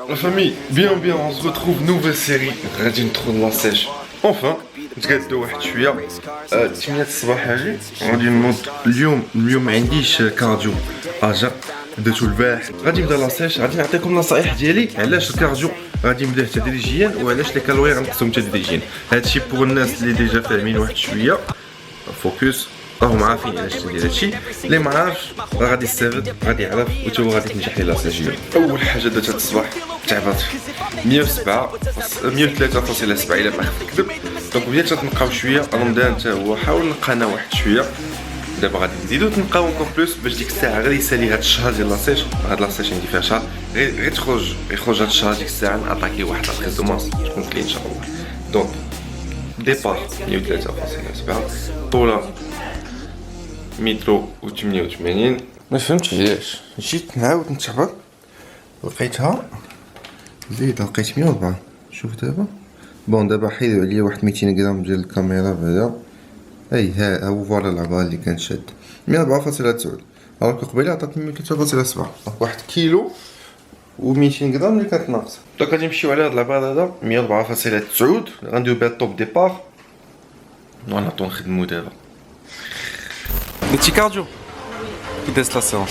La famille, bien, on se retrouve nouvelle série غادي ندخل لا سيش. Enfin, نتقادو واحد شويه 8 الصباح هاجي غادي نوض اليوم ما عنديش كارديو اجا بديتو البارح غادي نبدا لا سيش. غادي نعطيكم نصائح ديالي علاش الكارديو غادي نبداه تدريجيا وعلاش لي كالوري غنقسمهم تدريجيا. هادشي بوغ الناس اللي ديجا فاهمين واحد شويه فوكس راهم عارفين علاش ندير هادشي. اللي ما عارفش راه غادي يستافد غادي يعرف وتا هو غادي تنجح ليه لا سيش. اول حاجه درت هاد الصباح تعبت 107 103.7 الا ما نكذب. دونك بديت تنقاو شويه رمضان حتى هو حاول نلقى انا واحد شويه. دابا غادي نزيدو تنقاو انكور بلوس باش ديك الساعه غير يسالي هاد الشهر ديال لاصيش. هاد لاصيش عندي فيها شهر غير يخرج هاد الشهر ديك الساعه نعطاكي واحد لاصيش دوماس تكون كلين ان شاء الله. دونك ديبار 103.7 طوله متر و88. ما فهمتش علاش جيت نعاود نتعبر لقيتها زيد لقيت 104. شوف دابا بون دابا حيدو عليا واحد 200 غرام ديال الكاميرا بعدا. اي ها هو فوالا العباره اللي كان شاد 104.9 alors que قبيله عطاتني 103.7 واحد كيلو و200 غرام اللي كانت ناقصه. دونك غادي نمشيو على هاد العباره هذا 104.9 غنديرو بها الطوب ديبار ونعطو نخدمو دابا. درتي كارديو كي دازت لا سيونس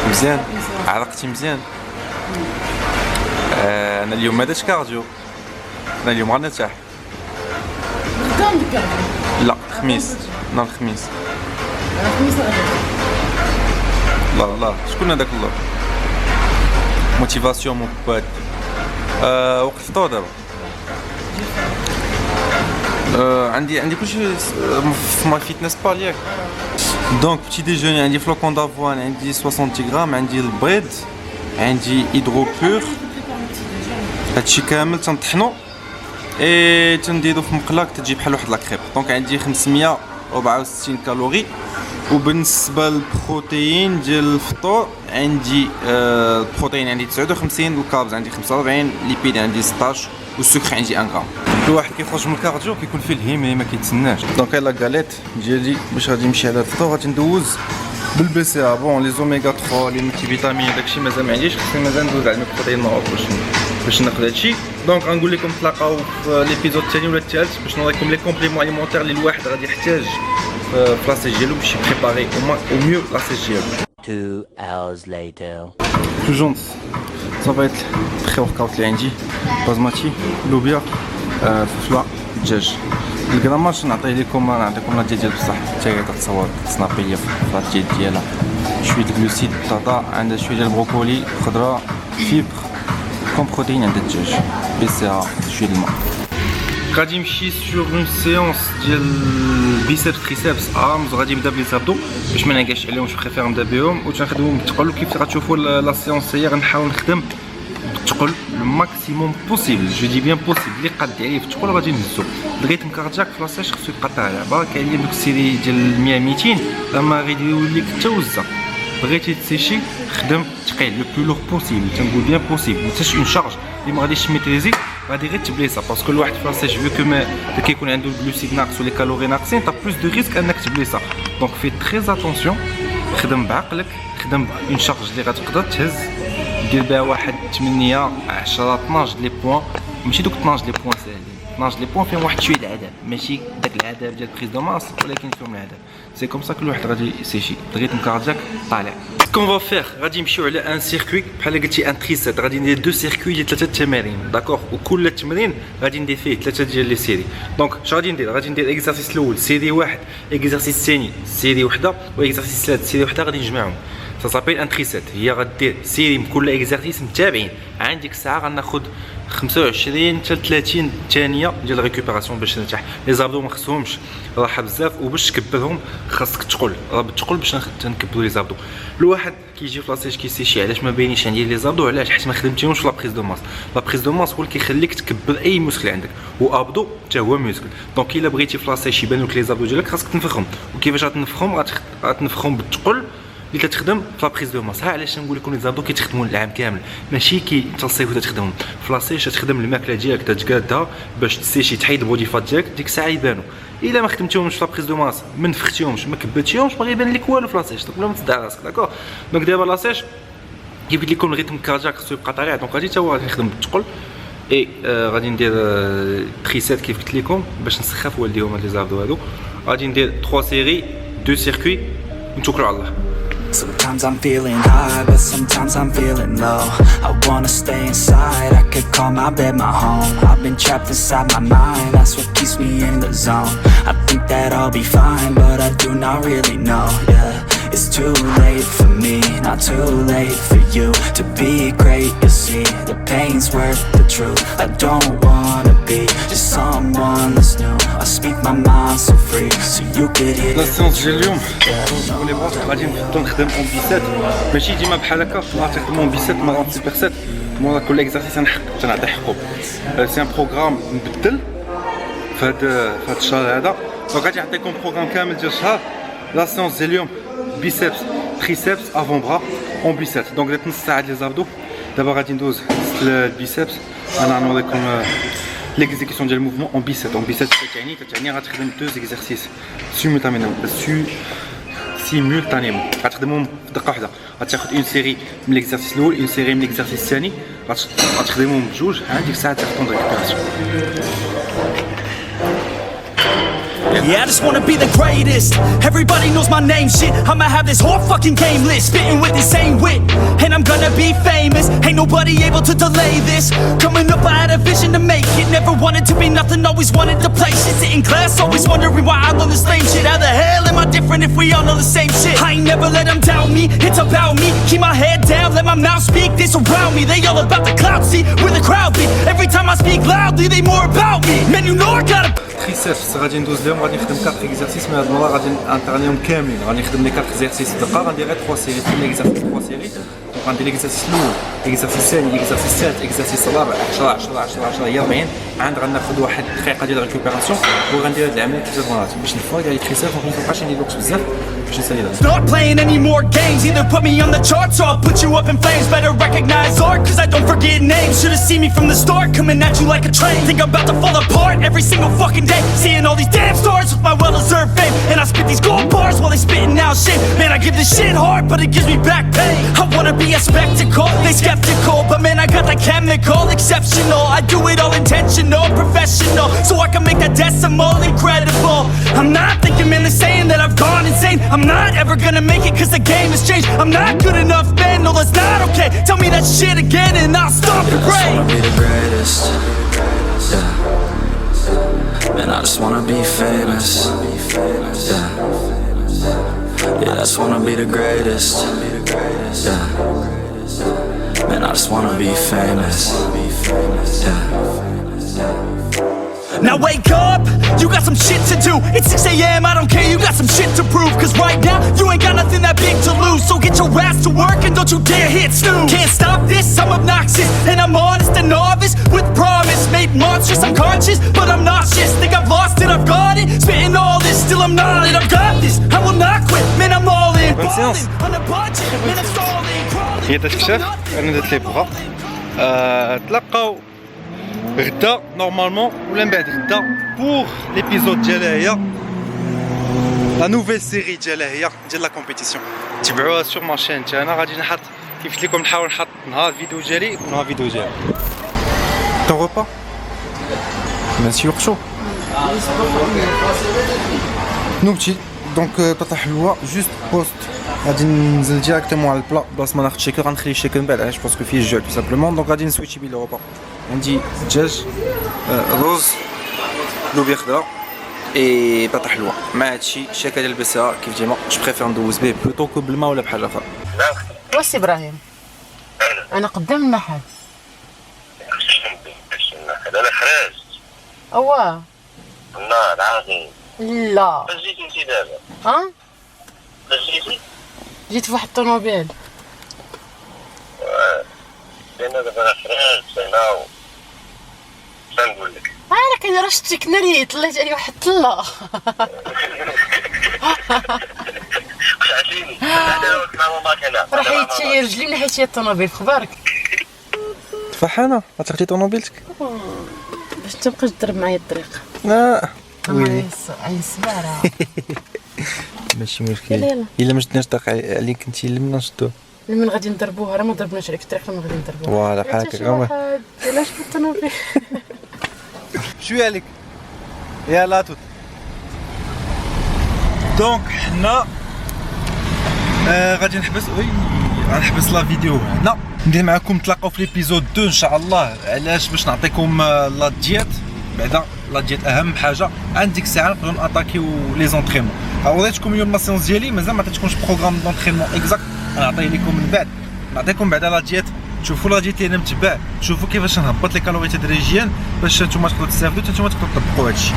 مزيان عرقتي مزيان. انا اليوم ما درتش كارديو، انا اليوم غنرتاح. لا خميس نهار الخميس. لا شكون هذاك الله موتيفاسيون مون بوات. وقت الفطور دابا عندي كلشي في ماي فيتنس بال ياك. دونك بتي ديجوني عندي فلوكون دافوان، عندي 60 غرام، عندي البيض، عندي هيدرو بور. هادشي كامل تنطحنو اي تنديرو في مقلاك تجي بحال واحد لاكريب. دونك عندي 564 كالوري. وبالنسبه للبروتين ديال الفطور عندي البروتين عندي 59، الكاربز عندي 45، ليبيد عندي 16 والسكر عندي 1 غرام. الواحد كيخرج من الكارديو كيكون فيه الهيم ما كيتسناش. دونك لا غاليت ديالي باش غادي نمشي على الفطور غادي ندوز بالبي سي ا بون لي زوميغا 3 لي ملتي فيتامين داكشي مازال ما عنديش. خصني مازال ندوز على البروتين نوع باش ناخذ هادشي. دونك غنقول لكم تلاقاو في ليبيزود الثاني ولا الثالث باش نوريكم لي كومبليمون اليمونتير اللي الواحد غادي يحتاج في لاصيج ديالو باش يبريباري او ميو لاصيج ديالو. 2 hours later. جونس صافيت تري ورك اوت اللي عندي بازماتي لوبيا فلفله دجاج. الكراماج نعطيه لكم نعطيكم لا ديال بصح حتى هي كتصور سنابي ليا في الفات ديالها. شويه الجلوسيد بطاطا عندها شويه ديال البروكولي خضره فيبر كوم بروتين عند الدجاج بي سي ا شويه الماء. غادي نمشي سور اون سيونس ديال بيسبس تريسبس ارمز. غادي نبدا بليزابدو باش ما نعكاش عليهم. جو بريفير نبدا بهم وتنخدمهم بالثقل. وكيف غتشوفوا لا سيونس هي غنحاول نخدم بالثقل لو ماكسيموم بوسيبل. جو دي بيان بوسيبل اللي قاد عليه في الثقل غادي نهزو. الريتم كاردياك في لاصيش خصو يبقى طالع. كاين اللي دوك السيري ديال 100 200 راه غيديروا لك حتى وزه. بغيتي تسيشي خدم ثقيل لو بلو لوغ بوسيبل. تنقول بيان بوسيبل ما تاش اون شارج اللي ما غاديش ميتريزي غادي غير تبليسا. باسكو الواحد في لاصيش فيو كو ما كيكون عنده الجلوسيد ناقص ولي كالوري ناقصين تا بلوس دو ريسك انك تبليسا. دونك في تري اتونسيون خدم بعقلك. خدم اون شارج اللي غتقدر تهز دير بها واحد 8 10 12 لي بوين. ماشي دوك 12 لي بوين ساهلين. 12 لي بوين فيهم واحد شويه العذاب ماشي داك العذاب ديال بريز دو ماس ولكن فيهم العذاب. سي كوم سا كل واحد غادي يسيشي الريتم كاردياك طالع. كون فا فيغ غادي نمشيو على ان سيركوي بحال قلتي ان تريسيت. غادي ندير دو سيركوي ديال 3 تمارين داكوغ. وكل تمرين غادي ندير فيه 3 ديال لي سيري. دونك اش غادي ندير؟ غادي ندير اكزرسيس الاول سيري واحد، اكزرسيس الثاني سيري وحده، واكزرسيس الثالث سيري وحده. غادي نجمعهم صافي ان تريسيت. هي غدير سيري من كل اكزرسيس متابعين. عند ديك الساعه غناخذ 25 حتى 30 ثانيه ديال ريكوبيراسيون باش نرتاح. لي زابدو ما خصهمش راحه بزاف. وباش تكبرهم خاصك تقل راه بالتقل باش نكبروا لي زابدو. الواحد كيجي في لاصيش كيسيشي علاش ما باينيش عندي لي زابدو؟ علاش؟ حيت ما خدمتيهمش في لا بريز دو ماس. لا بريز دو ماس هو اللي كيخليك تكبر اي موسكل عندك. وابدو حتى هو موسكل. دونك الا بغيتي في لاصيش يبان لك لي زابدو ديالك خاصك تنفخهم. وكيفاش غتنفخهم؟ غتنفخهم بالتقل اللي تخدم في لابريز دو ماس. ها علاش نقول لكم لي زابدو كيتخدموا العام كامل ماشي كي حتى الصيف تخدمهم. في لاصيش تخدم الماكله ديالك تتقادها باش تسيشي تحيد البودي فات ديالك ديك الساعه يبانوا. الا ما خدمتيهمش في لابريز دو ماس ما نفختيهمش ما كبتيهمش ما غيبان لك والو في لاصيش. دونك بلا ما تصدع راسك داكوغ. دونك دابا لاصيش كيفيت لكم الريتم كاردياك خصو يبقى طالع دونك غادي تا هو غادي نخدم بالثقل اي غادي ندير تريسيت كيف قلت لكم باش نسخف والديهم هاد لي زابدو هادو غادي ندير 3 سيري 2 سيركوي ونتوكلوا على الله. Sometimes I'm feeling high, but sometimes I'm feeling low. I wanna stay inside, I could call my bed my home. I've been trapped inside my mind, that's what keeps me in the zone. I think that I'll be fine, but I do not really know, yeah. It's too late for me, not too late for you. To be great, you see, the pain's worth the truth. I don't wanna be just someone that's new. I speak my mind so free, so you could hear. لا سيونس ديال اليوم ولي بروس غادي نبداو نخدم اون بيسات ماشي ديما بحال هكا غادي نخدمو اون بيسات مرات سوبر سيت مورا كل اكزرسيس تنعطي حقو سي ان بروغرام مبدل في هاد الشهر هذا دونك غادي نعطيكم بروغرام كامل ديال الشهر. لا سيونس ديال اليوم بيسيبس تريسيبس افون برا اون بيسات دونك درت نص ساعه ديال زابدو دابا غادي ندوز البيسيبس انا غنوريكم ليكزيكسيون ديال الموفمون اون بيسات تعني غتخدم 2 اكزرسيس سيمولتانيمون غتخدمهم في دقه واحده غتاخد اون سيري من ليكزرسيس الاول اون سيري من ليكزرسيس الثاني غتخدمهم بجوج ديك الساعه تاخد ريكوبيراسيون. Yeah, I just wanna be the greatest. Everybody knows my name, shit. I'ma have this whole fucking game list, spitting with the same wit, and I'm gonna be famous. Ain't nobody able to delay this. Coming up, I had a vision to make it. Never wanted to be nothing, always wanted to play shit. Sit in class, always wondering why I learn the same shit. How the hell am I different if we all know the same shit? I ain't never let them doubt me, it's about me. Keep my head down, let my mouth speak. They surround me, they all about the clout, see where the crowd be. Every time I speak loudly, they more about me. Man, you know I gotta. تريسيبس غادي ندوز اليوم غادي نخدم 4 اكزرسيس من هاد المره غادي نترنيهم كاملين غادي نخدم لي 4 اكزرسيس دقه غندير غير 3 سيري في اكزرسيس 3 سيري دونك غندير الاكزرسيس الاول الاكزرسيس الثاني الاكزرسيس الثالث الاكزرسيس الرابع 10 10 10 10 هي 40 عاد غناخذ واحد دقيقه ديال ريكوبيراسيون وغندير هاد العمليه 3 مرات باش نفوق ديال التريسيبس ومابقاش ندير الوقت بزاف باش نسالي Not playing any more games, either put me on the charts or I'll put you up in flames. Better recognize art, cause I don't forget names. Should've seen me from the start, coming at you like a train. Think I'm about to fall apart every single fucking day. Seeing all these damn stars with my well-deserved fame. And I spit these gold bars while they spitting out shit. Man, I give this shit hard, but it gives me back pain. I wanna be a spectacle, they skeptical, but man, I got that chemical, exceptional. I do it all intentional, professional, so I can make that decimal incredible. I'm not thinking, man, they're saying that I've gone insane. I'm not ever gonna make it cause the game has changed. I'm not good enough, man, no that's not okay. Tell me that shit again and I'll stop your brain. I just wanna be the greatest, yeah. Man, I just wanna be famous, yeah. Yeah, I just wanna be the greatest, yeah. Man, I just wanna be famous, yeah. Now wake up, you got some shit to do. It's 6 a.m, I don't care, you got some shit to prove. Cause right now, you ain't got nothing that big to lose. So get your ass to work and don't you dare hit snooze. Can't stop this, I'm obnoxious. And I'm honest and novice with promise. Made monstrous, I'm conscious, but I'm nauseous. Think I've lost it, I've got it. Spitting all this, still I'm not it. I've got this, I will not quit. Man, I'm all in, ballin', on a budget. Man, I'm stalling, crawling. هي تتكشف انا درت لي بغا تلقاو غدا نورمالمون ولا من بعد غدا بور ليبيزود ديالها هي لا نوفيل سيري ديالها هي ديال لا كومبيتيسيون تبعوها سور ما شين تاعنا غادي نحط كيف قلت لكم نحاول نحط نهار فيديو ديالي ونهار فيديو ديالي طون روبا مسيو خشو نوبتي دونك بطاطا حلوه جوست بوست غادي ننزل ديريكتومون على البلا بلاص ما ناخذ شيكل غنخلي الشيكل من بعد علاش باسكو فيه الجوع تو سامبلومون دونك غادي نسويتشي بين لوروبا عندي دجاج روز لوبيا خضرا اي بطاطا حلوه مع هادشي الشيكه ديال البسها كيف ديما جو بريفير ندوز به بلوتو كو بالماء ولا بحاجه اخرى. واش ابراهيم انا قدام المحل انا خرجت اواه النار عاقين لا فاش جيتي انتي دابا ها فاش جيتي جيت فواحد الطوموبيل انا دابا انا خرجت انا شنقول لك انا كاين راه شتيك ناري طليت عليه واحد الطله عشيني انا مع ماماك هنا راه حيدتي رجلي من حيت هي الطوموبيل في خبارك فرحانه غتاخدي طوموبيلتك باش تبقاش تضرب معايا الطريق لا ويلي عين السباره ماشي مشكل الا ما شدناش طاق عليك انت لمنا نشدوه من غادي نضربوها راه ما ضربناش عليك الطريق لما غادي نضربوها فوالا بحال حتى شي هكا واحد علاش بالطوموبيل شويه عليك يلا توت دونك حنا غادي نحبس غنحبس لا فيديو هنا ندير معكم نتلاقاو في ليبيزود 2 ان شاء الله. علاش؟ باش نعطيكم لا ديات بعدا لا ديات اهم حاجه عند ديك الساعه نقدروا ناتاكيو لي زونطريمون. عطيتكم اليوم لا سيونس ديالي مازال ما عطيتكمش بروغرام دونطريمون اكزاكت غنعطيه لكم من بعد نعطيكم بعدا لا ديات تشوفوا لا ديت اللي متبع تشوفوا كيفاش نهبط لي كالوري تدريجيا باش نتوما تقدروا تستافدوا حتى نتوما تقدروا تطبقوا هادشي.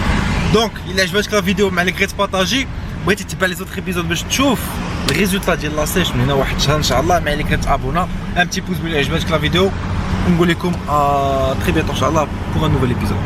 دونك الا عجبتك لا فيديو ما عليك غير تبارطاجي بغيتي تتبع لي زوطخ ايبيزود باش تشوف الريزولتا ديال لاصيش من هنا واحد شهر ان شاء الله ما عليك غير تابونا ان بتي بوز بلي عجبتك لا فيديو ونقول لكم تري بيتو ان شاء الله بوغ ان نوفيل ايبيزود.